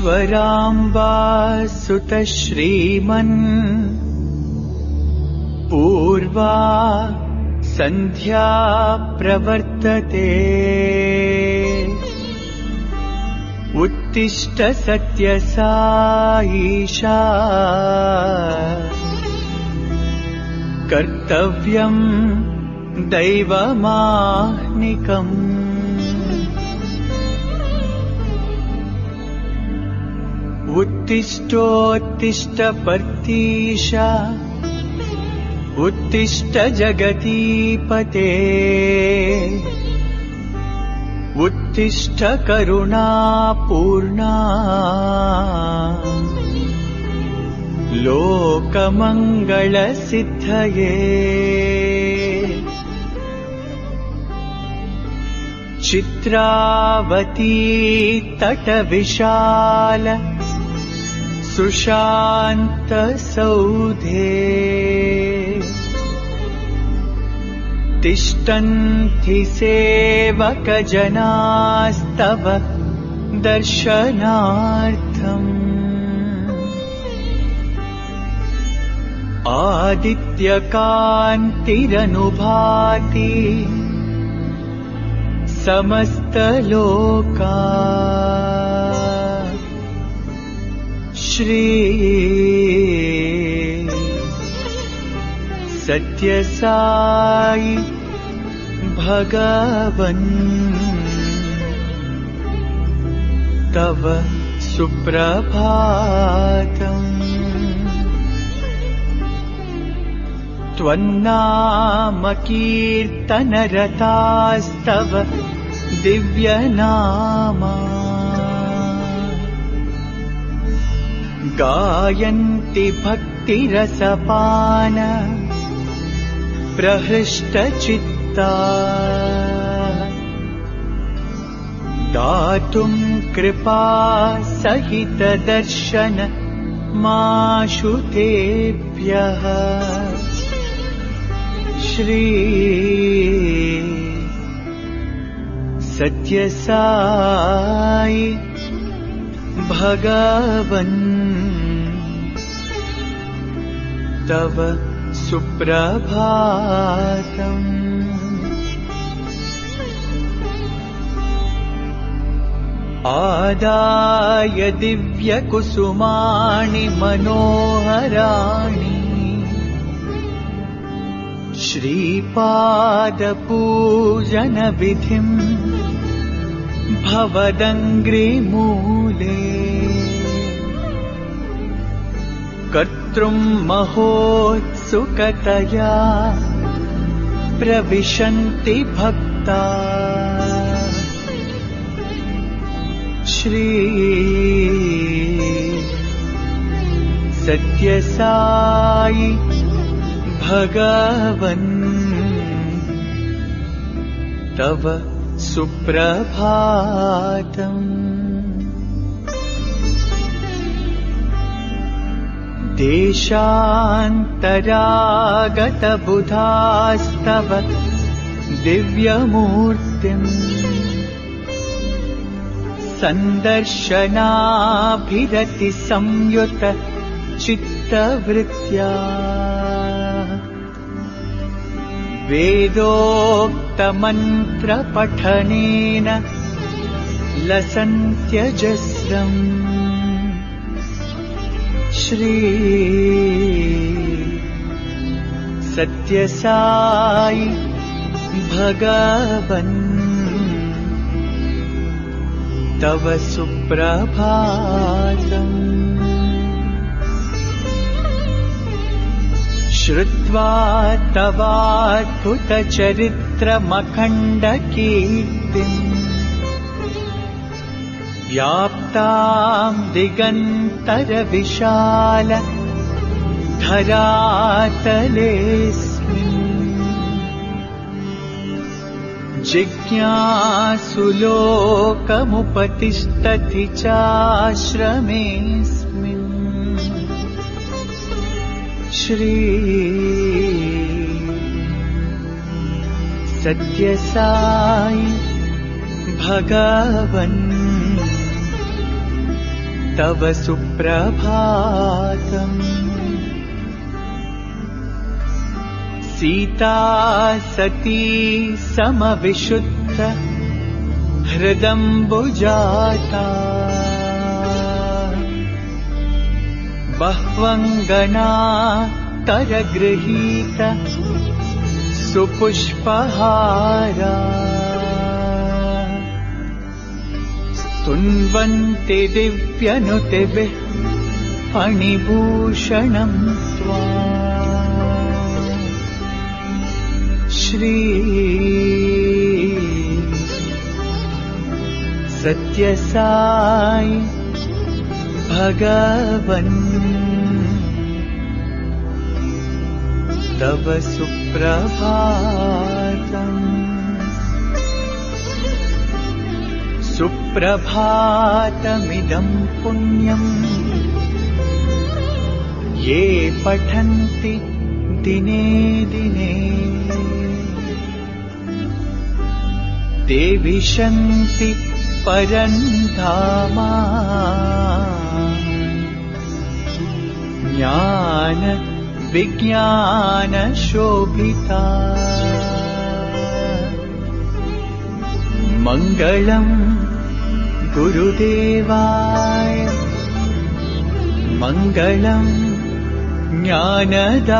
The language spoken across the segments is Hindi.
ईश्वराम्बा सुत श्रीमन् पूर्वा सन्ध्या प्रवर्तते उत्तिष्ठ सत्यसाईशा कर्तव्यं दैवमाह्निकम् उत्तिष्ठोत्तिष्ठ पर्तीश उत्तिष्ठ जगतीपते उत्तिष्ठ करुणापूर्णा लोकमङ्गलसिद्धये चित्रावती तटविशाल सुशान्त सौधे तिष्ठन्ति सेवकजनास्तव दर्शनार्थम् आदित्यकान्तिरनुभाति समस्तलोका श्री सत्यसाई भगवन् तव सुप्रभातम् त्वन्नाम कीर्तनरतास्तव दिव्यनामा गायन्ति भक्तिरसपान प्रहृष्टचित्ता दातुं कृपा सहित दर्शन माशु तेभ्यः श्री सत्यसाई भगवन् तव सुप्रभातम् आदाय दिव्यकुसुमानि मनोहराणि श्रीपादपूजनविधिं भवदङ्घ्रिमूले कर्तृं महोत्सुकतया प्रविशन्ति भक्ता श्री सत्यसाई भगवन् तव सुप्रभातम् देशान्तरागतबुधास्तव दिव्यमूर्तिम् सन्दर्शनाभिरति संयुत चित्तवृत्त्या वेदोक्तमन्त्रपठनेन लसन्त्यजस्रम् श्री सत्यसाई भगवन् तव सुप्रभातम् श्रुत्वा तवाद्भुतचरित्रमखण्डकीर्तिम् व्याप्तां दिगन्तरविशाल धरातलेऽस्मिन् जिज्ञासुलोकमुपतिष्ठति चाश्रमेऽस्मिन् श्री सत्यसाई भगवन् तव सुप्रभातम्। सीता सती समविशुद्ध हृदम्बुजाता। बह्वङ्गना तरगृहीत सुपुष्पहारा। स्तुन्वन्ति दिव्यनुतिभिः फणिभूषणं त्वाम्। श्री सत्यसाई भगवन् तव सुप्रभातम्। सुप्रभातमिदं पुण्यम् ये पठन्ति दिने दिने। ते विशन्ति परन्धामा। ज्ञान विज्ञान शोभिता। मङ्गलं गुरुदेवाय मङ्गलं ज्ञानदायिने।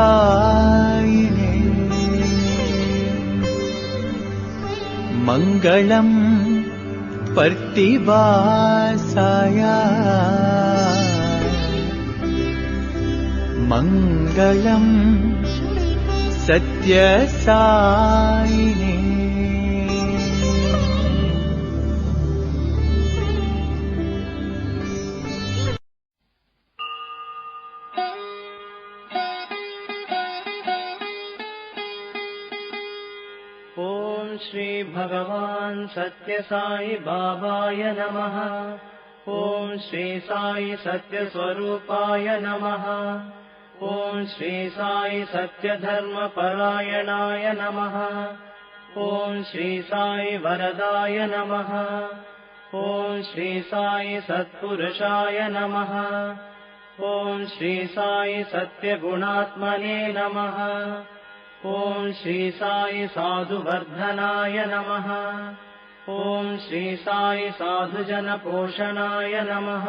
मङ्गलं पर्तिवासाय मङ्गलं सत्यसायिने। ॐ श्री भगवान् सत्य साई बाबाय नमः। ॐ श्री साई सत्य स्वरूपाय नमः। ॐ श्री साई सत्य धर्म परायणाय नमः। ॐ श्री साई वरदाय नमः। ॐ श्री साई सत्पुरुषाय नमः। ॐ श्री साई सत्य गुणात्मने नमः। ॐ श्री साई साधुवर्धनाय नमः। ॐ श्री साई साधुजन पोषणाय नमः।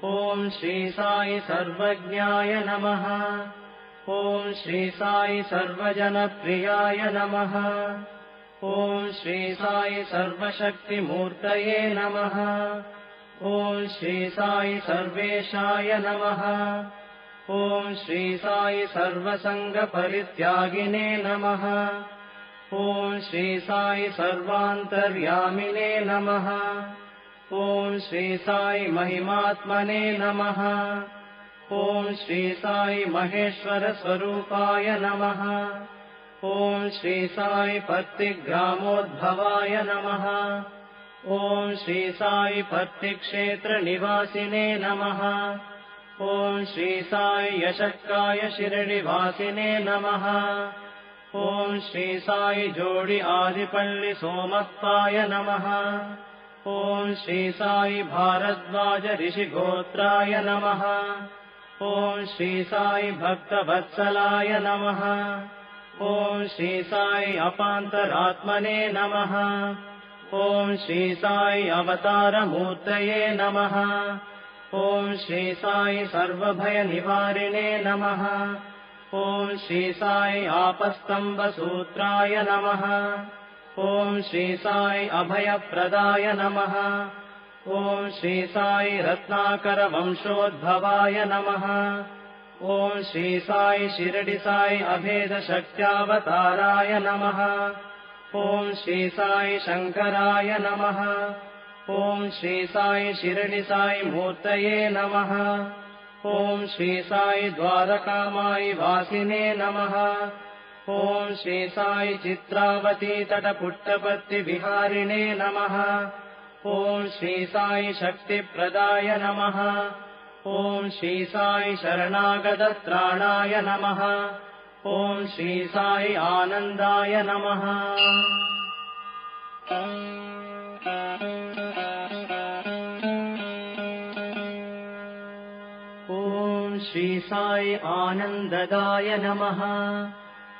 ॐ श्री साई सर्वज्ञाय नमः। ॐ श्री साई सर्वजनप्रियाय नमः। ॐ श्री साई सर्वशक्तिमूर्तये नमः। ॐ श्री साई सर्वेशाय नमः। ॐ श्री साई सर्वसङ्गपरित्यागिने नमः। ॐ श्री साई सर्वान्तर्यामिने नमः। ॐ श्री साई महिमात्मने नमः। ॐ श्री साई महेश्वर स्वरूपाय नमः। ॐ श्री साई पत्तिग्रामोद्भवाय नमः। ॐ श्री साई पत्तिक्षेत्र निवासिने नमः। ॐ श्री साई यशक्काय शिरडिवासिने नमः। ॐ श्री साई जोडि आदिपल्लि सोमप्पाय नमः। ॐ श्री साई भारद्वाज ऋषिगोत्राय नमः। ॐ श्री साई भक्तवत्सलाय नमः। ॐ श्री साई अपान्तरात्मने नमः। ॐ श्री साई अवतारमूर्तये नमः। ॐ श्री साई सर्वभयनिवारिणे नमः। ॐ श्री साई आपस्तम्बसूत्राय नमः। ॐ श्री साई अभयप्रदाय नमः। ॐ श्री साई रत्नाकरवंशोद्भवाय नमः। ॐ श्री साई शिरडि साई अभेदशक्त्यावताराय नमः। ॐ श्री साई शङ्कराय नमः। ॐ श्री साई शिरडि साई मूर्तये नमः। ॐ श्री साई द्वारकामायि वासिने नमः। ॐ श्री साई चित्रावती तटपुट्टपत्ति विहारिणे नमः। ॐ श्री साई शक्तिप्रदाय नमः। ॐ श्री साई शरणागतत्राणाय नमः। ॐ श्री साई आनन्दाय नमः। ॐ श्री साई आनन्ददाय नमः।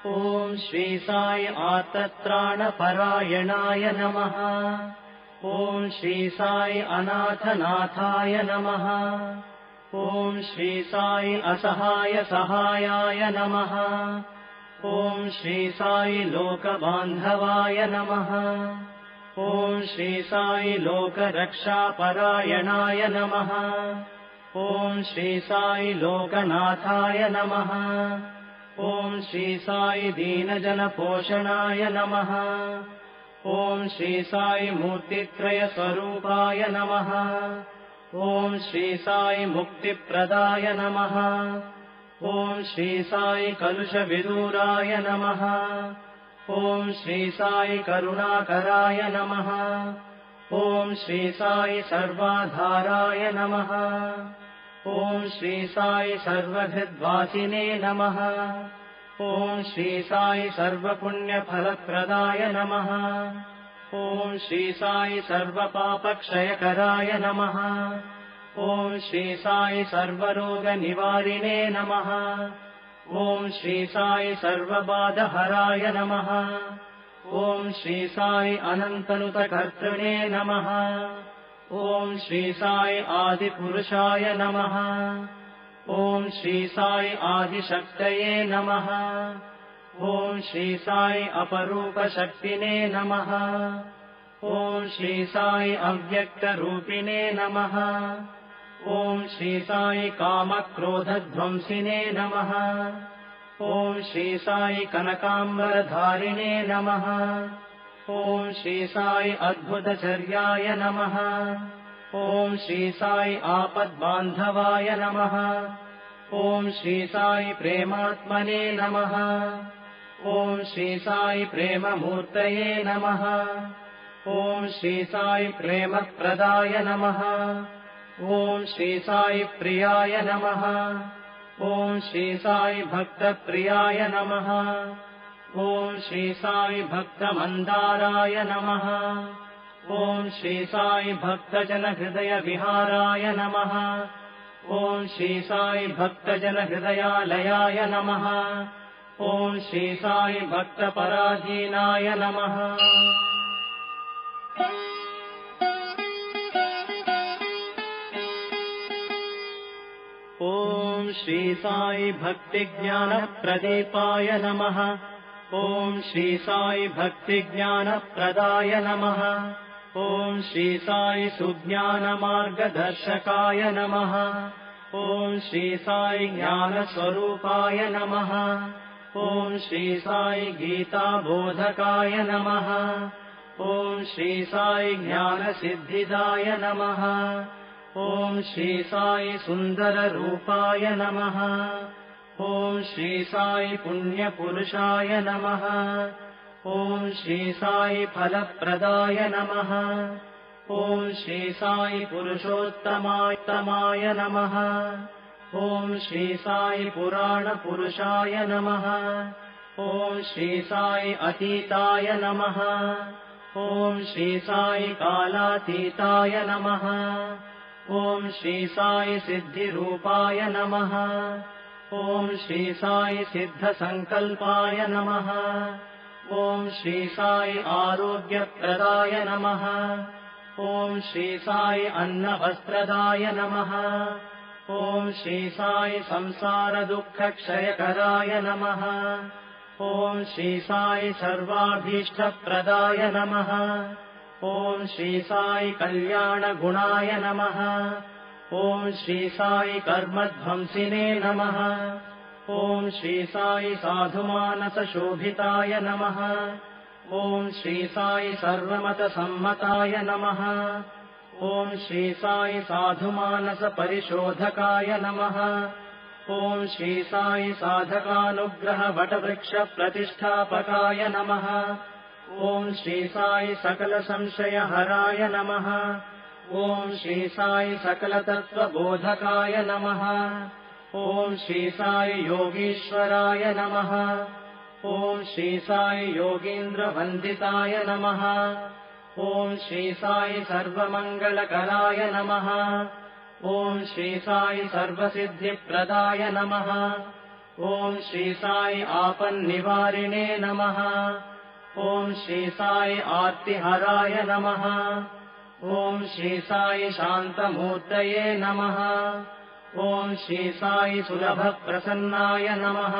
ॐ श्री साई आर्तत्राणपरायणाय नमः। ॐ श्री साई अनाथनाथाय नमः। ॐ श्री साई असहाय सहायाय नमः। ॐ श्री साई लोकबान्धवाय नमः। ॐ श्री साई लोकरक्षापरायणाय नमः। ॐ श्री साई लोकनाथाय नमः। ॐ श्री साई दीनजनपोषणाय नमः। ॐ श्री साई मूर्तित्रयस्वरूपाय नमः। ॐ श्री साई मुक्तिप्रदाय नमः। ॐ श्री साई कलुषविदूराय नमः। ॐ श्री साई करुणाकराय नमः। ॐ श्री साई सर्वाधाराय नमः। ॐ श्री साई सर्वहृद्वासिने नमः। ॐ श्री साई सर्वपुण्यफलप्रदाय नमः। ॐ श्री साई सर्वपापक्षयकराय नमः। ॐ श्री साई सर्वरोगनिवारिणे नमः। ॐ श्री साई सर्वबाधहराय नमः। ॐ श्री साई अनन्तनुतकर्तृणे नमः। ॐ श्री साई आदिपुरुषाय नमः। ॐ श्री साई आदिशक्तये नमः। ॐ श्री साई अपरूपशक्तिने नमः। ॐ श्री साई अव्यक्तरूपिणे नमः। ॐ श्री साई कामक्रोधध्वंसिने नमः। ॐ श्री साई कनकाम्बरधारिणे नमः। ॐ श्री साई अद्भुतचर्याय नमः। ॐ श्री साई आपद्बान्धवाय नमः। ॐ श्री साई प्रेमात्मने नमः। ॐ श्री साई प्रेममूर्तये नमः। ॐ श्री साई प्रेमप्रदाय नमः। ॐ श्री साई प्रियाय नमः। ॐ श्री साई भक्तप्रियाय नमः। ॐ श्री साई भक्तमन्दाराय नमः। ॐ श्री साई भक्तजनहृदयविहाराय नमः। ॐ श्री साई भक्तजनहृदयालयाय नमः। ॐ श्री साई भक्तपराधीनाय नमः। ॐ श्री साई भक्तिज्ञानप्रदीपाय नमः। ॐ श्री साई भक्तिज्ञानप्रदाय नमः। ॐ श्री साई सुज्ञानमार्गदर्शकाय नमः। ॐ श्री साई ज्ञानस्वरूपाय नमः। ॐ श्री साई गीताबोधकाय नमः। ॐ श्री साई ज्ञानसिद्धिदाय नमः। ॐ श्री साई सुन्दररूपाय नमः। ॐ श्री साई पुण्यपुरुषाय नमः। ॐ श्री साई फलप्रदाय नमः। ॐ श्री साई पुरुषोत्तमाय नमः। ॐ श्री साई पुराणपुरुषाय नमः। ॐ श्री साई अतीताय नमः। ॐ श्री साई कालातीताय नमः। ॐ श्री साई सिद्धिरूपाय नमः। ॐ श्री साई सिद्धसङ्कल्पाय नमः। ॐ श्री साई आरोग्यप्रदाय नमः। ॐ श्री साई अन्नवस्त्रदाय नमः। ॐ श्री साई संसारदुःखक्षयकराय नमः। ॐ श्री साई सर्वाभीष्टप्रदाय नमः। ॐ श्री साई कल्याणगुणाय नमः। ॐ श्री साई कर्मध्वंसिने नमः। ॐ श्री साई साधुमानसशोभिताय नमः। ॐ श्री साई सर्वमतसम्मताय नमः। ॐ श्री साई साधुमानसपरिशोधकाय नमः। ॐ श्री साई साधकानुग्रहवटवृक्षप्रतिष्ठापकाय नमः। ॐ श्री साई सकलसंशयहराय नमः। ॐ श्री साई सकलतत्त्वबोधकाय नमः। ॐ श्री साई योगीश्वराय नमः। ॐ श्री साई योगीन्द्रवन्दिताय नमः। ॐ श्री साई सर्वमङ्गलकराय नमः। ॐ श्री साई सर्वसिद्धिप्रदाय नमः। ॐ श्री साई आपन्निवारिणे नमः। ॐ श्री साई आर्तिहराय नमः। ॐ श्री साई शान्तमूर्तये नमः। ॐ श्री साई सुलभप्रसन्नाय नमः।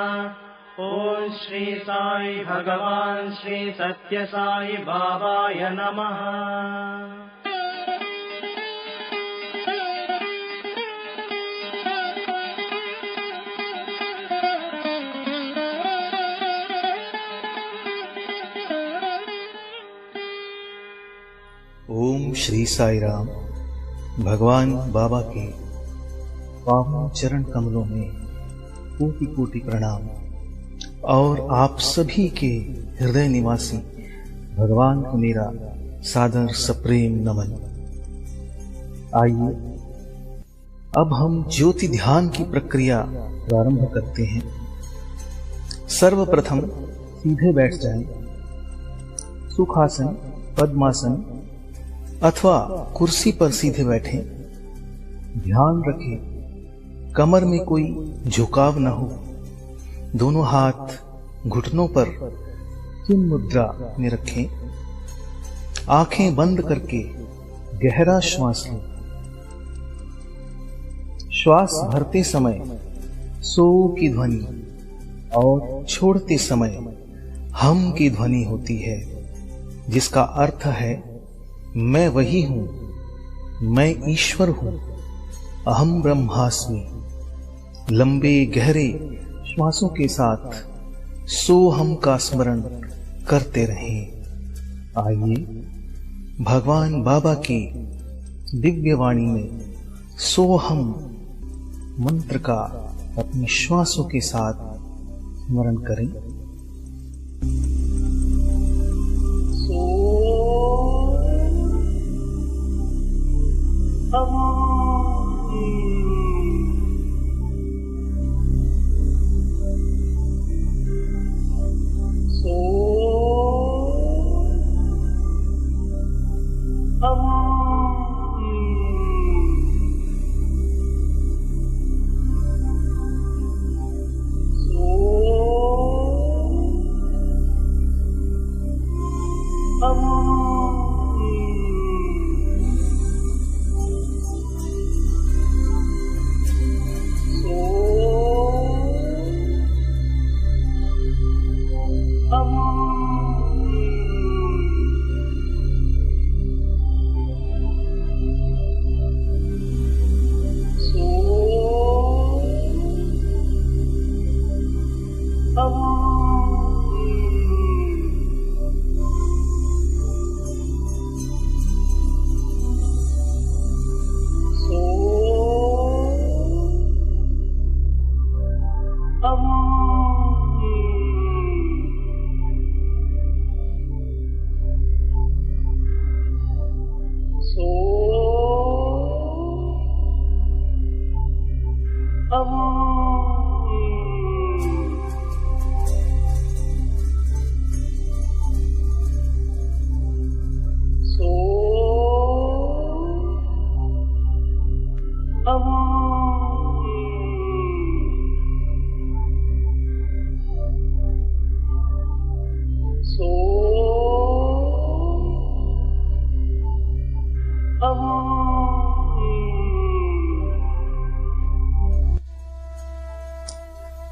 ॐ श्री साई भगवान् श्री सत्य साई बाबाय नमः। ओम श्री साई राम। भगवान बाबा के पावन चरण कमलों में कोटि कोटि प्रणाम और आप सभी के हृदय निवासी भगवान को मेरा सादर सप्रेम नमन। आइए अब हम ज्योति ध्यान की प्रक्रिया प्रारंभ करते हैं। सर्वप्रथम सीधे बैठ जाएं। सुखासन, पद्मासन अथवा कुर्सी पर सीधे बैठें। ध्यान रखें कमर में कोई झुकाव न हो। दोनों हाथ घुटनों पर चिन्ह मुद्रा में रखें। आंखें बंद करके गहरा श्वास लें। श्वास भरते समय सो की ध्वनि और छोड़ते समय हम की ध्वनि होती है, जिसका अर्थ है मैं वही हूं, मैं ईश्वर हूं, अहम ब्रह्मास्मि। लंबे गहरे श्वासों के साथ सोहम का स्मरण करते रहें। आइए भगवान बाबा की दिव्य वाणी में सोहम मंत्र का अपने श्वासों के साथ स्मरण करें।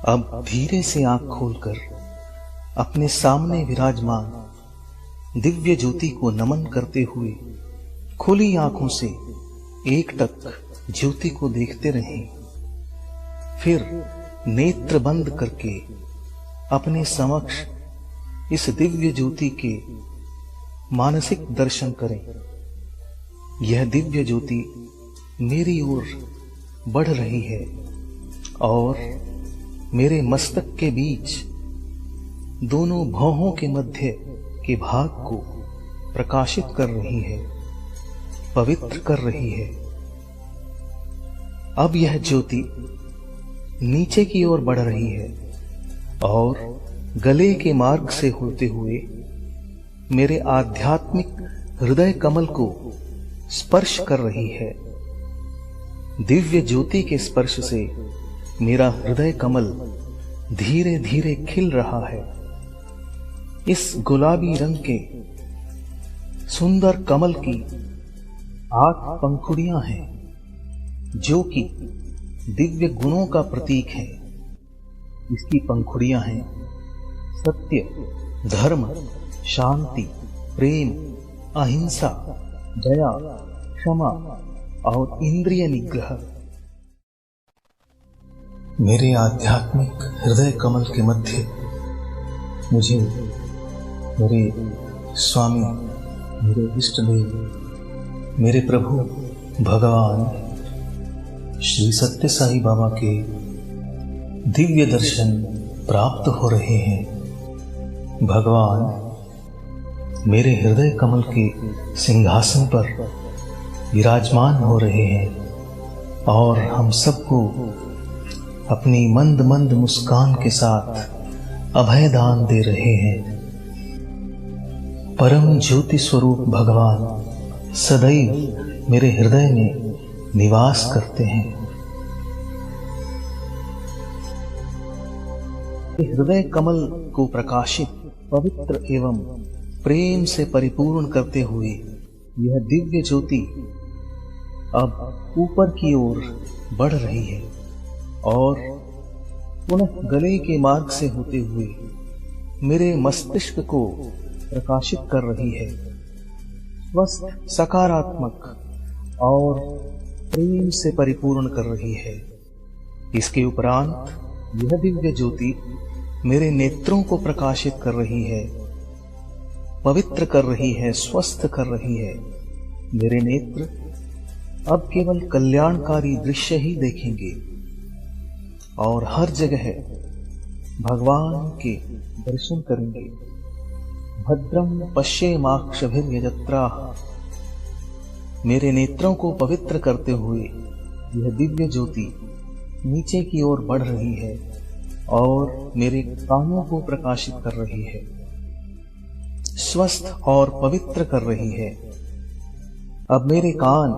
अब धीरे से आंख खोलकर अपने सामने विराजमान दिव्य ज्योति को नमन करते हुए खुली आंखों से एकटक ज्योति को देखते रहें। फिर नेत्र बंद करके अपने समक्ष इस दिव्य ज्योति के मानसिक दर्शन करें। यह दिव्य ज्योति मेरी ओर बढ़ रही है और मेरे मस्तक के बीच दोनों भौहों के मध्य के भाग को प्रकाशित कर रही है, पवित्र कर रही है। अब यह ज्योति नीचे की ओर बढ़ रही है और गले के मार्ग से होते हुए मेरे आध्यात्मिक हृदय कमल को स्पर्श कर रही है। दिव्य ज्योति के स्पर्श से मेरा हृदय कमल धीरे धीरे खिल रहा है। इस गुलाबी रंग के सुंदर कमल की 8 पंखुड़ियां हैं, जो कि दिव्य गुणों का प्रतीक है। इसकी पंखुड़ियां हैं सत्य, धर्म, शांति, प्रेम, अहिंसा, दया, क्षमा और इंद्रिय निग्रह। मेरे आध्यात्मिक हृदय कमल के मध्य मुझे मेरे स्वामी, मेरे इष्ट देव, मेरे प्रभु भगवान श्री सत्य साई बाबा के दिव्य दर्शन प्राप्त हो रहे हैं। भगवान मेरे हृदय कमल के सिंहासन पर विराजमान हो रहे हैं और हम सबको अपनी मंद मंद मुस्कान के साथ अभय दान दे रहे हैं। परम ज्योति स्वरूप भगवान सदैव मेरे हृदय में निवास करते हैं। हृदय कमल को प्रकाशित, पवित्र एवं प्रेम से परिपूर्ण करते हुए यह दिव्य ज्योति अब ऊपर की ओर बढ़ रही है और पुनः गले के मार्ग से होते हुए मेरे मस्तिष्क को प्रकाशित कर रही है। स्वस्थ, सकारात्मक और प्रेम से परिपूर्ण कर रही है। इसके उपरांत यह दिव्य ज्योति मेरे नेत्रों को प्रकाशित कर रही है, पवित्र कर रही है, स्वस्थ कर रही है। मेरे नेत्र अब केवल कल्याणकारी दृश्य ही देखेंगे और हर जगह भगवान के दर्शन करेंगे। भद्रम पश्येमाक्षभिर्यजत्राः। मेरे नेत्रों को पवित्र करते हुए यह दिव्य ज्योति नीचे की ओर बढ़ रही है और मेरे कानों को प्रकाशित कर रही है, स्वस्थ और पवित्र कर रही है। अब मेरे कान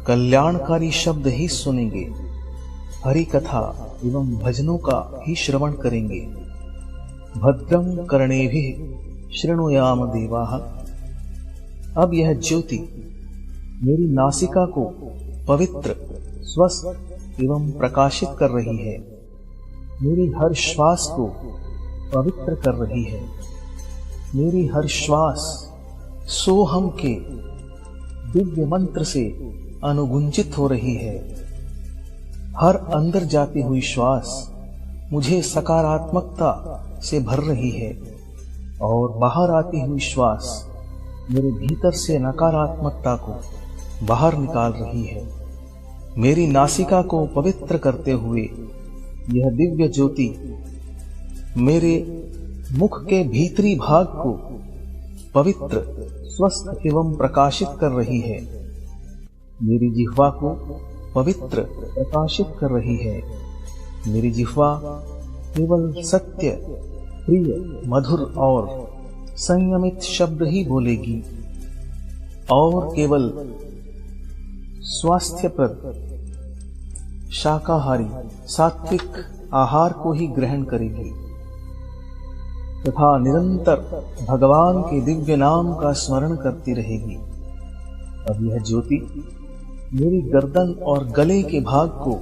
कल्याणकारी शब्द ही सुनेंगे, हरि कथा एवं भजनों का ही श्रवण करेंगे। भद्रम कर्णेभिः शृणुयाम देवाः। अब यह ज्योति मेरी नासिका को पवित्र, स्वस्थ एवं प्रकाशित कर रही है। मेरी हर श्वास को पवित्र कर रही है। मेरी हर श्वास सोहम के दिव्य मंत्र से अनुगुंजित हो रही है। हर अंदर जाती हुई श्वास मुझे सकारात्मकता से भर रही है और बाहर आती हुई श्वास मेरे भीतर से नकारात्मकता को बाहर निकाल रही है। मेरी नासिका को पवित्र करते हुए यह दिव्य ज्योति मेरे मुख के भीतरी भाग को पवित्र, स्वस्थ एवं प्रकाशित कर रही है। मेरी जिह्वा को पवित्र, प्रकाशित कर रही है। मेरी जिह्वा केवल सत्य, प्रिय, मधुर और संयमित शब्द ही बोलेगी और केवल स्वास्थ्यप्रद, शाकाहारी, सात्विक आहार को ही ग्रहण करेगी तथा निरंतर भगवान के दिव्य नाम का स्मरण करती रहेगी। अब यह ज्योति मेरी गर्दन और गले के भाग को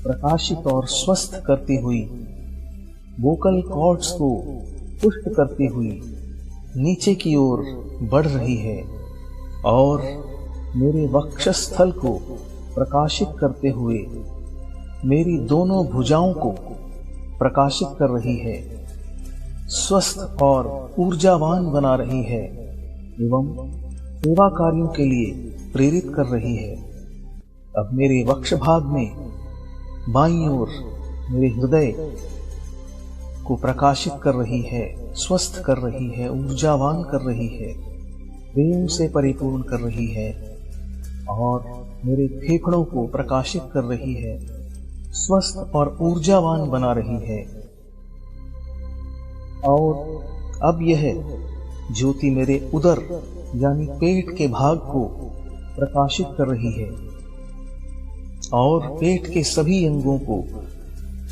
प्रकाशित और स्वस्थ करती हुई, वोकल कॉर्ड्स को पुष्ट करती हुई नीचे की ओर बढ़ रही है और मेरे वक्षस्थल को प्रकाशित करते हुए मेरी दोनों भुजाओं को प्रकाशित कर रही है, स्वस्थ और ऊर्जावान बना रही है एवं सेवा कार्यों के लिए प्रेरित कर रही है। अब मेरे वक्ष भाग में बाईं ओर मेरे हृदय को प्रकाशित कर रही है, स्वस्थ कर रही है, ऊर्जावान कर रही है, प्रेम से परिपूर्ण कर रही है और मेरे फेफड़ों को प्रकाशित कर रही है, स्वस्थ और ऊर्जावान बना रही है। और अब यह ज्योति मेरे उदर यानी पेट के भाग को प्रकाशित कर रही है और पेट के सभी अंगों को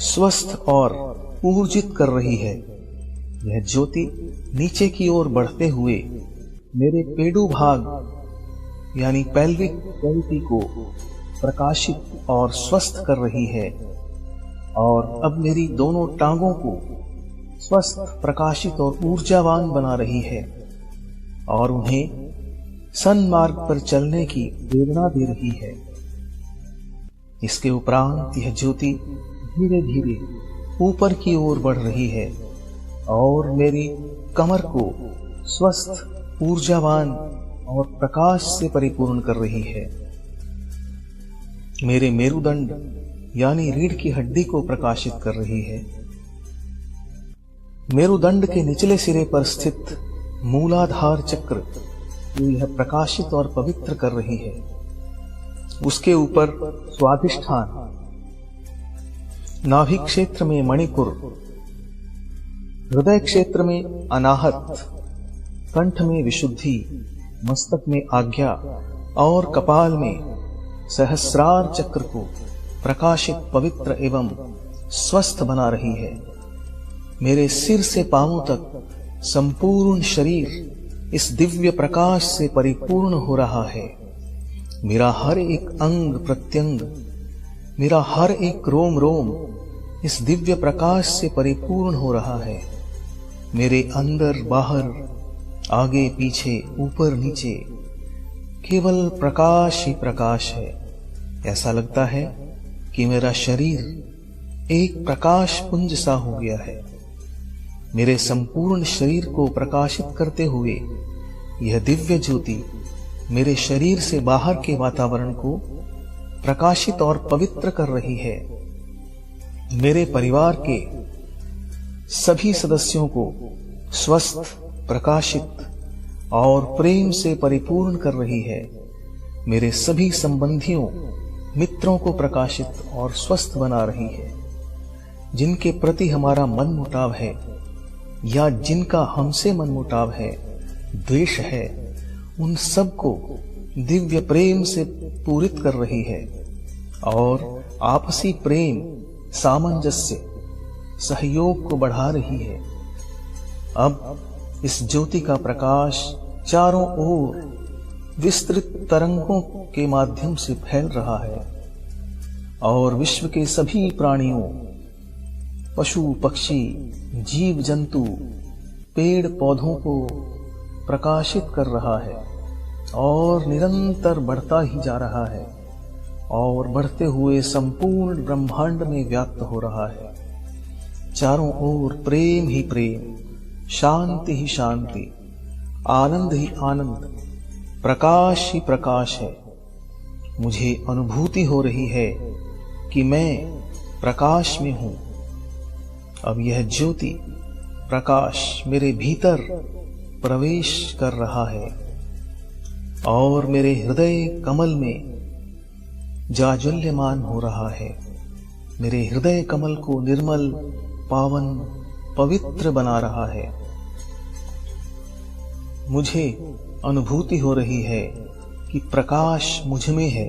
स्वस्थ और ऊर्जित कर रही है। यह ज्योति नीचे की ओर बढ़ते हुए मेरे पेडू भाग यानी पेल्विक कैविटी को प्रकाशित और स्वस्थ कर रही है और अब मेरी दोनों टांगों को स्वस्थ, प्रकाशित और ऊर्जावान बना रही है और उन्हें सन्मार्ग पर चलने की प्रेरणा दे रही है। इसके उपरांत यह ज्योति धीरे धीरे ऊपर की ओर बढ़ रही है और मेरी कमर को स्वस्थ, ऊर्जावान और प्रकाश से परिपूर्ण कर रही है। मेरे मेरुदंड यानी रीढ़ की हड्डी को प्रकाशित कर रही है। मेरुदंड के निचले सिरे पर स्थित मूलाधार चक्र को यह प्रकाशित और पवित्र कर रही है। उसके ऊपर स्वाधिष्ठान, नाभि क्षेत्र में मणिपुर, हृदय क्षेत्र में अनाहत, कंठ में विशुद्धि, मस्तक में आज्ञा और कपाल में सहस्रार चक्र को प्रकाशित, पवित्र एवं स्वस्थ बना रही है। मेरे सिर से पांवों तक संपूर्ण शरीर इस दिव्य प्रकाश से परिपूर्ण हो रहा है। मेरा हर एक अंग प्रत्यंग, मेरा हर एक रोम रोम इस दिव्य प्रकाश से परिपूर्ण हो रहा है। मेरे अंदर बाहर, आगे पीछे, ऊपर नीचे केवल प्रकाश ही प्रकाश है। ऐसा लगता है कि मेरा शरीर एक प्रकाश पुंज सा हो गया है। मेरे संपूर्ण शरीर को प्रकाशित करते हुए यह दिव्य ज्योति मेरे शरीर से बाहर के वातावरण को प्रकाशित और पवित्र कर रही है। मेरे परिवार के सभी सदस्यों को स्वस्थ, प्रकाशित और प्रेम से परिपूर्ण कर रही है। मेरे सभी संबंधियों, मित्रों को प्रकाशित और स्वस्थ बना रही है। जिनके प्रति हमारा मनमुटाव है या जिनका हमसे मनमुटाव है, द्वेष है, उन सबको दिव्य प्रेम से पूरित कर रही है और आपसी प्रेम, सामंजस्य, सहयोग को बढ़ा रही है। अब इस ज्योति का प्रकाश चारों ओर विस्तृत तरंगों के माध्यम से फैल रहा है और विश्व के सभी प्राणियों, पशु पक्षी, जीव जंतु, पेड़ पौधों को प्रकाशित कर रहा है और निरंतर बढ़ता ही जा रहा है और बढ़ते हुए संपूर्ण ब्रह्मांड में व्याप्त हो रहा है। चारों ओर प्रेम ही प्रेम, शांति ही शांति, आनंद ही आनंद, प्रकाश ही प्रकाश है। मुझे अनुभूति हो रही है कि मैं प्रकाश में हूं। अब यह ज्योति प्रकाश मेरे भीतर प्रवेश कर रहा है और मेरे हृदय कमल में जाज्वल्यमान हो रहा है। मेरे हृदय कमल को निर्मल, पावन, पवित्र बना रहा है। मुझे अनुभूति हो रही है कि प्रकाश मुझ में है।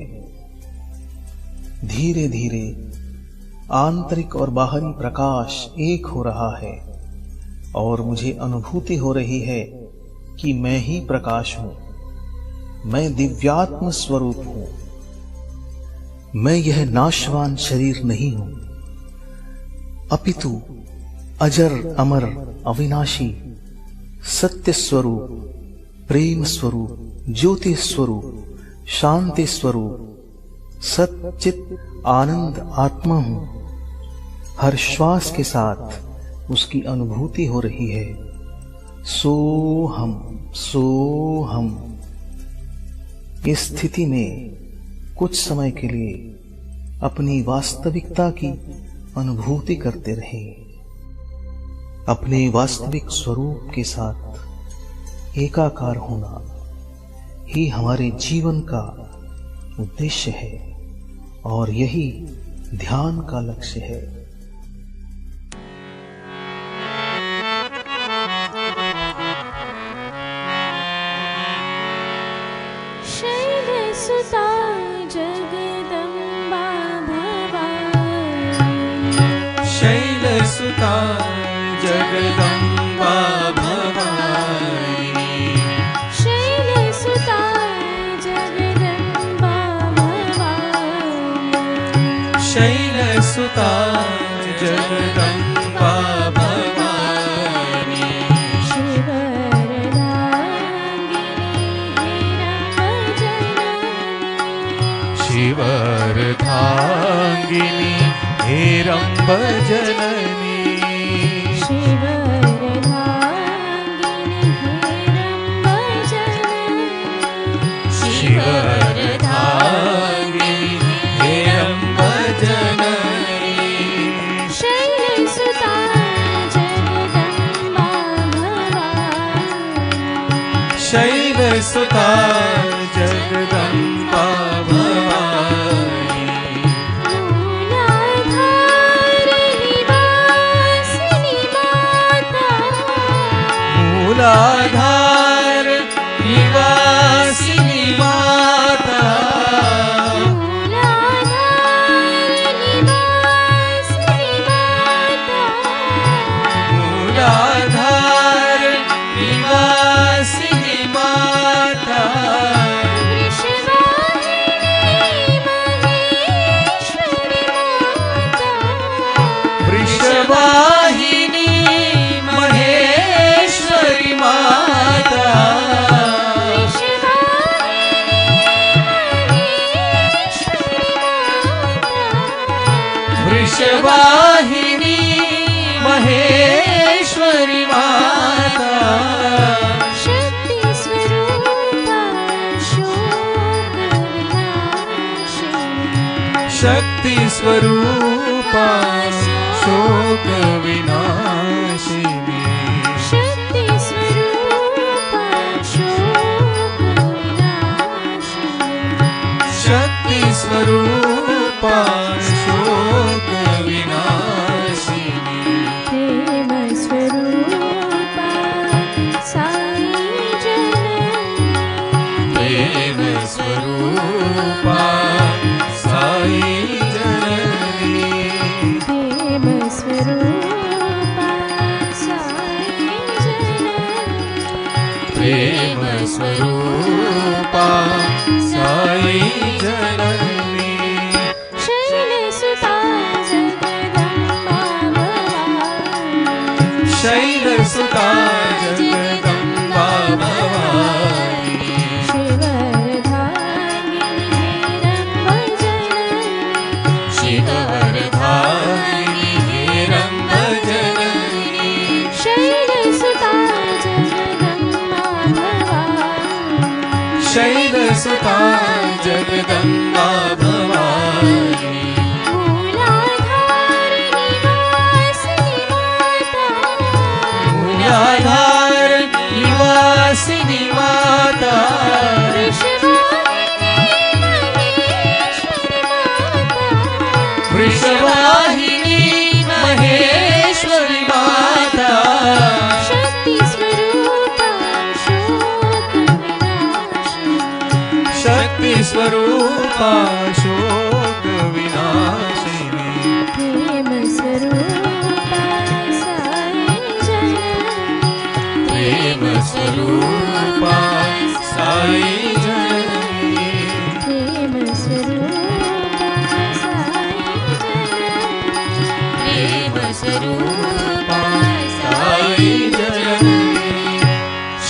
धीरे धीरे आंतरिक और बाहरी प्रकाश एक हो रहा है और मुझे अनुभूति हो रही है कि मैं ही प्रकाश हूं। मैं दिव्यात्म स्वरूप हूं। मैं यह नाशवान शरीर नहीं हूं, अपितु अजर अमर अविनाशी सत्य स्वरूप, प्रेम स्वरूप, ज्योति स्वरूप, शांति स्वरूप, सच्चित आनंद आत्मा हूं। हर श्वास के साथ उसकी अनुभूति हो रही है। सोहम सोहम। इस स्थिति में कुछ समय के लिए अपनी वास्तविकता की अनुभूति करते रहें। अपने वास्तविक स्वरूप के साथ एकाकार होना ही हमारे जीवन का उद्देश्य है और यही ध्यान का लक्ष्य है। शैलसुता जगदम्बा शैलसुता जगदम्बा भवानी शैलसुता जगदम्बा भवानी शैलसुता जगदम्बा भवानी शिवरधांगिनी हेरम्ब जननी शिवरधांगिनी हेरम्ब जननी शैलसुता जगदम्बा भवानी शैलसुता जगदम्बा भवानी मूलाधार निवासिनी माता मूलाधार निवासिनी माता वृषवाहिनी महेश्वरी माता वृषवाहिनी महेश्वरी माता शक्ति स्वरूपा शक्ति स्वरूपा शोक विनाशिनी शक्ति स्वरूपा शोक विनाशिनी शक्ति स्वरूपा शोक विनाशिनी प्रेम स्वरूपा साई जननी प्रेम स्वरूपा साई जननी प्रेम स्वरूपा साई जननी प्रेम स्वरूपा साई जननी शैलसुता जगदम्बा भवानी शैलसुता जगदम्बा भवानी शिवरधांगिनी हेरम्ब जननी शिवरधांगिनी हेरम्ब जननी शैलसुता जगदम्बा शैलसुता जगदम्बा भवानी भवानी मूलाधार निवासिनी माता वृषवाहिनी महेश्वरी माता शक्ति स्वरूपा शोक विनाशिनी शक्ति स्वरूपा शोक विनाशिनी प्रेम स्वरूपा साई जननी प्रेम स्वरूपा साई जननी प्रेम स्वरूपा साई जननी प्रेम स्वरूपा साई जननी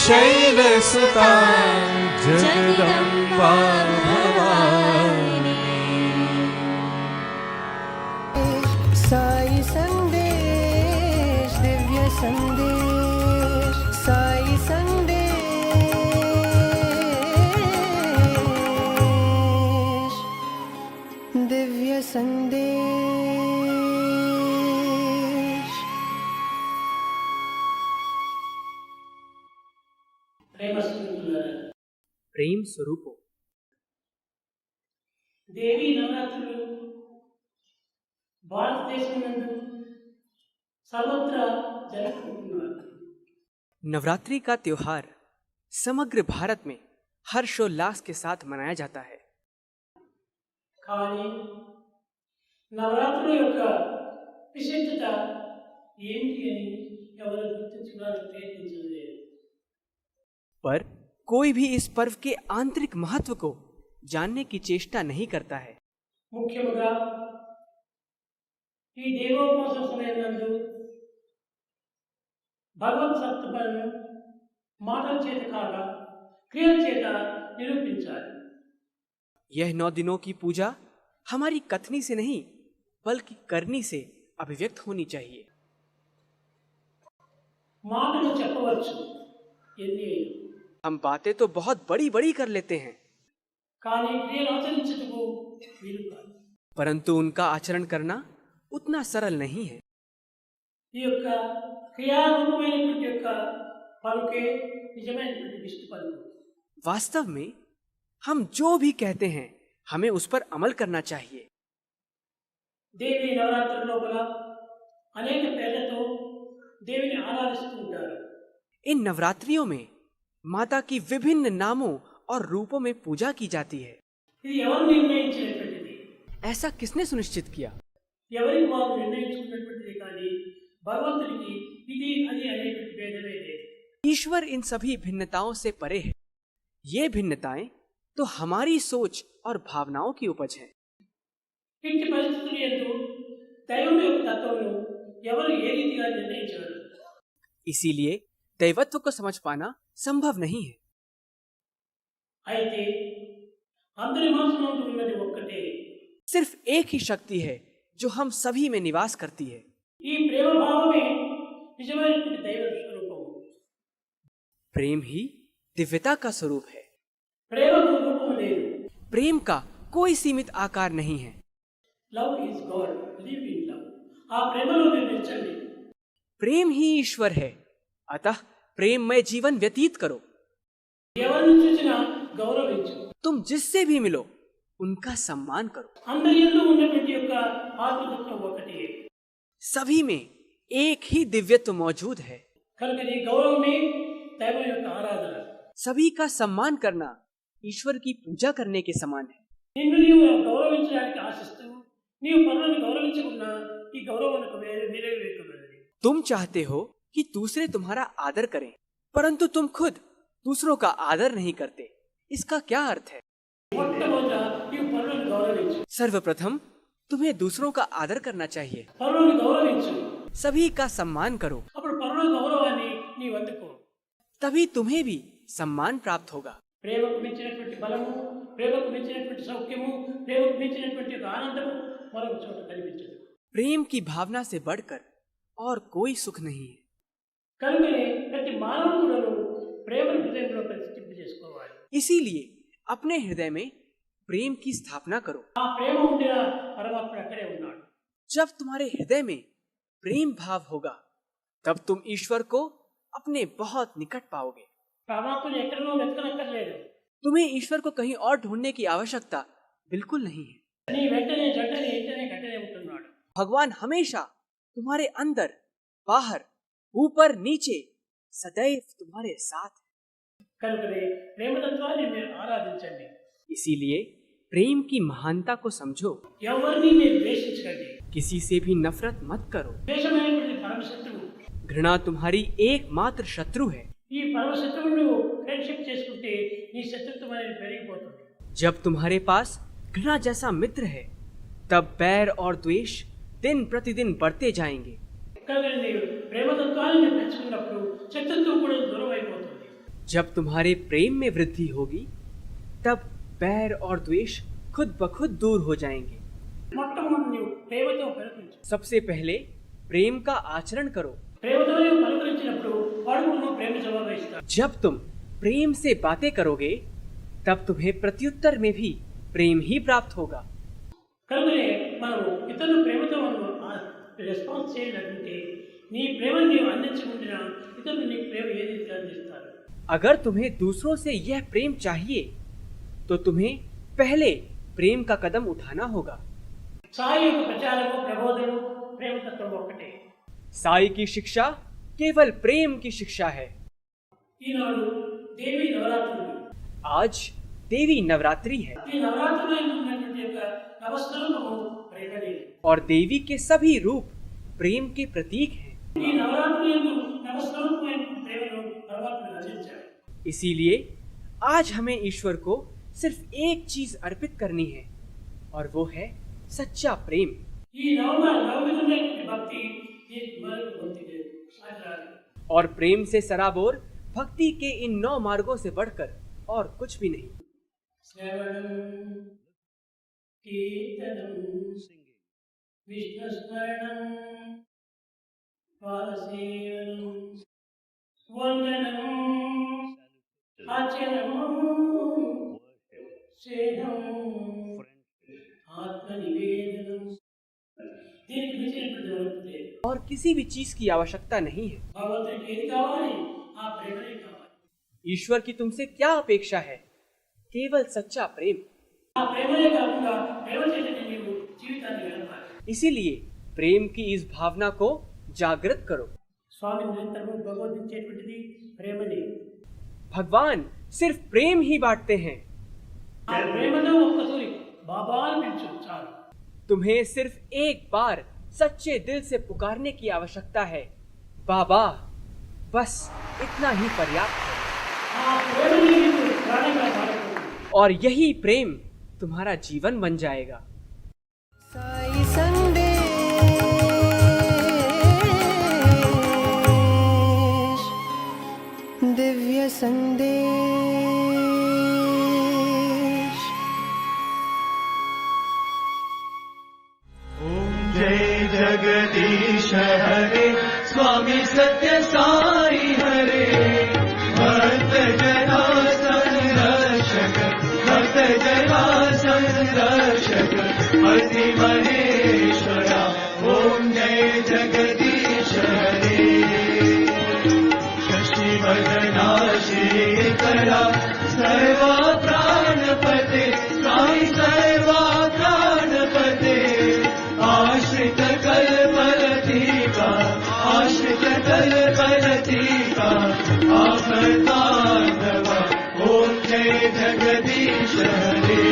शैलसुता जगदम्बा भवानी साई संदेश दिव्य संदेश साई संदेश दिव्य संदेश ప్రేమ స్వరూపం దేవి నవరాత్రులు భారతదేశం నందు सर्वत्र जरुपुకుంటున్నారు। नवरात्रि का त्योहार समग्र भारत में हर्षोल्लास के साथ मनाया जाता है। కానీ నవరాత్రుల యొక్క విశిష్టత ఏమిటి అని ఎవరు గుర్తించుకోవడానికి ప్రయత్నించలేదు. पर कोई भी इस पर्व के आंतरिक महत्व को जानने की चेष्टा नहीं करता है। ముఖ్యముగా ఈ దేవోపాసన సమయం నందు భగవత్ సత్తులను మాటల చేత కాక క్రియల చేత నిరూపించాలి. यह 9 दिनों की पूजा हमारी कथनी से नहीं बल्कि करनी से अभिव्यक्त होनी चाहिए। మాటలు చెప్పవచ్చు ఎన్ని, हम बातें तो बहुत बड़ी बड़ी कर लेते हैं, కానీ క్రియలు ఆచరించుటకు వీలు కాదు. परंतु उनका आचरण करना उतना सरल नहीं है। ఈ యొక్క క్రియారూపమైనటువంటి యొక్క పలుకే నిజమైనటువంటి విష్ణు పలుకు. वास्तव में हम जो भी कहते हैं हमें उस पर अमल करना चाहिए। దేవి నవరాత్రుల లోపల అనేక పేర్లతో దేవిని ఆరాధిస్తూ ఉంటారు. इन नवरात्रियों में माता की विभिन्न नामों और रूपों में पूजा की जाती है। ఇది ఎవరు నిర్ణయించినటువంటిది? ऐसा किसने सुनिश्चित किया? ఎవరికి వారు నిర్ణయించుకున్నటువంటిది, కానీ భగవంతుడికి ఇది అది అనేటువంటి భేదమే లేదు. ईश्वर इन सभी भिन्नताओं से परे है। ये भिन्नताएं तो हमारी सोच और भावनाओं की उपज है। ఇట్టి పరిస్థితులు యందు దైవం యొక్క తత్వమును ఎవరు ఏ రీతిగా నిర్ణయించగలరు? इसीलिए दैवत्व को समझ पाना संभव नहीं है। అయితే అందరి మనసులో ఉన్నది ఒక్కటే. सिर्फ एक ही शक्ति है जो हम सभी में निवास करती है। ఈ ప్రేమ భావమే నిజమైనటువంటి దైవ స్వరూపము. प्रेम ही दिव्यता का स्वरूप है। ప్రేమకు రూపం లేదు. प्रेम का कोई सीमित आकार नहीं है। Love is God, live in love. ఆ ప్రేమలో మీరు నిలిచండి. प्रेम ही ईश्वर है, अतः प्रेममय जीवन व्यतीत करो। ఎవరిని చూసినా గౌరవించు. तुम जिससे भी मिलो उनका सम्मान करो। అందరి యందు ఉన్నటువంటి యొక్క ఆత్మతత్వం ఒకటే. सभी में एक ही दिव्यत्व मौजूद है। కనుక నీ గౌరవమే దైవం యొక్క ఆరాధన. सभी का सम्मान करना ईश्वर की पूजा करने के समान है। నిన్ను నీవు గౌరవించడానికి ఆశిస్తూ నీవు పరులను గౌరవించకుండా ఈ గౌరవానికి వేరే వివేకమైనది. तुम चाहते हो कि दूसरे तुम्हारा आदर करें, परंतु तुम खुद दूसरों का आदर नहीं करते। इसका क्या अर्थ है? మొట్టమొదట నీవు పరులను గౌరవించు. सर्वप्रथम तुम्हें दूसरों का आदर करना चाहिए। పరులను గౌరవించు. सभी का सम्मान करो, అప్పుడు పరుల గౌరవాన్ని నీవు అందుకో. तभी तुम्हें भी सम्मान प्राप्त होगा। ప్రేమకు మించినటువంటి బలము, ప్రేమకు మించినటువంటి సౌఖ్యము, ప్రేమకు మించినటువంటి ఒక ఆనందము మరొక చోట కనిపించదు. प्रेम की भावना से बढ़कर और कोई सुख नहीं है। కనుకనే ప్రతి మానవుడు ప్రేమను హృదయంలో ప్రతిష్ఠింప చేసుకోవాలి. इसीलिए अपने हृदय में प्रेम की स्थापना करो। ఆ ప్రేమ ఉండిన పరమాత్మ అక్కడే ఉన్నాడు. जब तुम्हारे हृदय में प्रेम भाव होगा तब तुम ईश्वर को अपने बहुत निकट पाओगे। పరమాత్మను ఎక్కడనో వెతకనక్కర్లేదు. तुम्हें ईश्वर को कहीं और ढूंढने की आवश्यकता बिल्कुल नहीं है। నీ వెంటనే జంటనే ఇంటనే గంటనే ఉంటున్నాడు. भगवान हमेशा तुम्हारे अंदर, बाहर, ऊपर, नीचे सदैव तुम्हारे साथ है। కనుకనే ప్రేమతత్వాన్ని మీరు ఆరాధించండి. इसीलिए प्रेम की महानता को समझो। ఎవరిని మీరు ద్వేషించకండి. किसी से भी नफरत मत करो। ద్వేషమైనటువంటి పరమశత్రువు. घृणा तुम्हारी एकमात्र शत्रु है। ఈ పరమశత్రువును ఫ్రెండ్షిప్ చేసుకుంటే నీ శత్రుత్వం అనేది పెరిగిపోతుంది. जब तुम्हारे पास घृणा जैसा मित्र है तब बैर और द्वेष दिन प्रतिदिन बढ़ते जाएंगे। కనుక నీవు ప్రేమతత్వాన్ని పెంచుకున్నప్పుడు శత్రుత్వం కూడా దూరం అయిపోతుంది. जब तुम्हारे प्रेम में वृद्धि होगी तब बैर और द्वेष खुद ब खुद दूर हो जाएंगे। మొట్టమొదటి నీవు ప్రేమతో పలుకరించు. सबसे पहले प्रेम का आचरण करो। ప్రేమతో నీవు పలుకరించినప్పుడు వాడు కూడా ప్రేమ జవాబు ఇస్తాడు. जब तुम प्रेम से बातें करोगे तब तुम्हें प्रत्युत्तर में भी प्रेम ही प्राप्त होगा। కనుకనే మనము ఇతరుల ప్రేమతో మనం రెస్పాన్స్ చేయాలంటే నీ ప్రేమను నీవు అందించకుండా ఇతరులు నీ ప్రేమ ఏది అందిస్తారు. अगर तुम्हें दूसरों से यह प्रेम चाहिए तो तुम्हें पहले प्रेम का कदम उठाना होगा। సాయి యొక్క ప్రచారము ప్రబోధము ప్రేమతత్వం ఒక్కటే. साई की शिक्षा केवल प्रेम की शिक्षा है। ఈనాడు దేవి నవరాత్రులు. आज देवी नवरात्रि है ఈ నవరాత్రులలో ఉన్నటువంటి యొక్క నవస్వరూపము ప్రేమనే. और देवी के सभी रूप प्रेम के प्रतीक हैं। ఈ నవరాత్రి యందు నవస్వరూపమైన ప్రేమను పరమాత్మ రచించాడు. इसीलिए आज हमें ईश्वर को सिर्फ एक चीज अर्पित करनी है और वो है सच्चा प्रेम। ఈ నవవిధమైన భక్తి ఈ మరొక భక్తి లేదు, సాధ్యరాదు. और प्रेम से सराबोर भक्ति के इन 9 मार्गों से बढ़कर और कुछ भी नहीं। శ్రవణం, కీర్తనం, విష్ణుస్మరణం, పాదసేవనం, వందనం, అర్చనం, సేవం, ఆత్మనివేదనం. దీనికి మించినటువంటి లేదు. और किसी भी चीज की आवश्यकता नहीं है। భగవంతుడికి ఏది కావాలి? ఆ ప్రేమనే కావాలి. ईश्वर की तुमसे क्या अपेक्षा है? केवल सच्चा प्रेम। ఆ ప్రేమనే కాకుండా ప్రేమ చేతనే నీవు జీవితాన్ని గడపాలి. इसीलिए प्रेम की इस भावना को जागृत करो। స్వామి నిరంతరం భగవద్గీతేటువంటిది ప్రేమనే. भगवान सिर्फ प्रेम ही बांटते हैं। ఆ ప్రేమలో ఒక్కసారి బాబా అని పిలుచు చాలు. तुम्हें सिर्फ एक बार सच्चे दिल से पुकारने की आवश्यकता है, बाबा। बस इतना ही पर्याप्त है। ఆ ప్రేమని నీవు ప్రాణంగా మారుతుంది. और यही प्रेम तुम्हारा जीवन बन जाएगा। साई संदेश, दिव्य संदेश। ओम जय जगदीश हरे, स्वामी सत्य साई हरे, भक्त जना संरक्षक, भक्त जना संरक्षक, अति महेश्वरा। ओम जय जगदीश हरे, शशिवदना श्रीकरा, सर्वा प्राणपते, साई सर्वा प्राणपते, आश्रित कल्पलतीका, आश्रित कल्पलतीका, आपदानवा। ओम जय जगदीश हरे,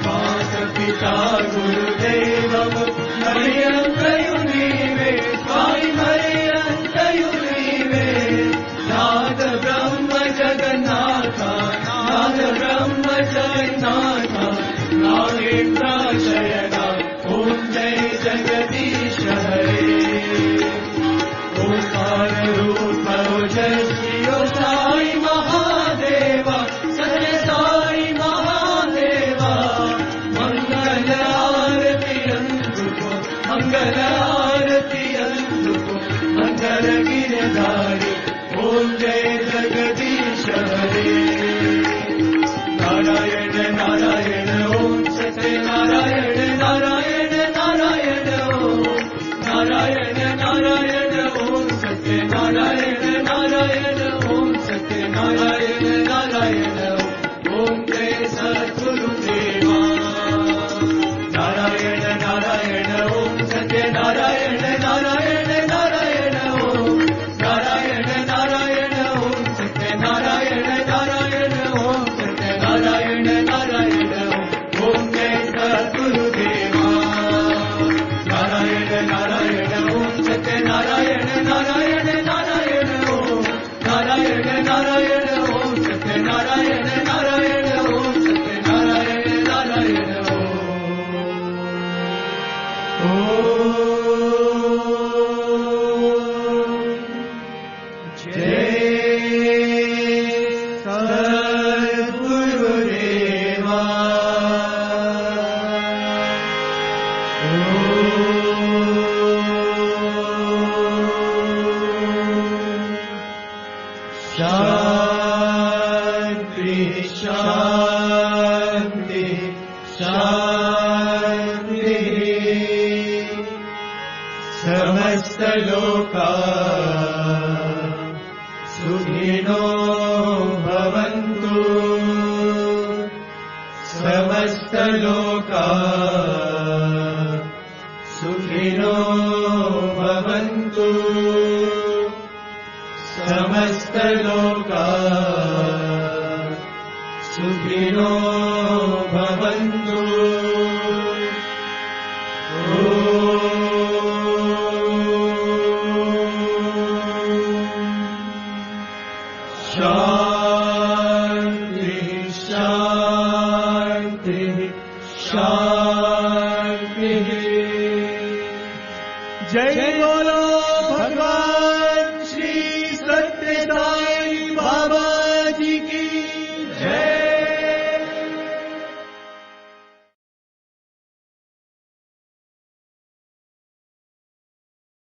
माता पिता गुरुदेवम मरियंतयुनीवे, स्वामी मरियंतयुनीवे, नाद ब्रह्म जगन्नाथा, नाद ब्रह्म जगन्नाथा, नागेन्द्राशयना। ओम जय जगदीश हरे, ओंकार रूप ओजस्वियो साई महादेवा, सत्य साई महादेवा, मंगल आरती अंधुको, मंगल आरती अंधुको, मंगल गिरधारी। ओम जय जगदीश हरे, नारायण नारायण ओम सत्य नारायण नारायण नारायण ओम, नारायण नारायण ओम सत्य नारायण नारायण ओम सत्य नारायण नारायण ओम जय सद्गुरुदेवा। नारायण नारायण ओम सत्य नारायण नारायण नारायण ओम, नारायण नारायण ओम सत्य नारायण नारायण ओम सत्य नारायण नारायण ओम जय सद्गुरुदेवा। नारायण नारायण ओम सत्य नारायण नारायण नारायण ओम, नारायण नारायण ओम सत्य नारायण नारायण ओम सत्य नारायण नारायण शांति शांति शांति, समस्त लोका सुखिनो भवन्तु, समस्त लोका सुखिनो भवन्तु, समस्त लोका सुखिनो भवन्तु। ओम जय बोलो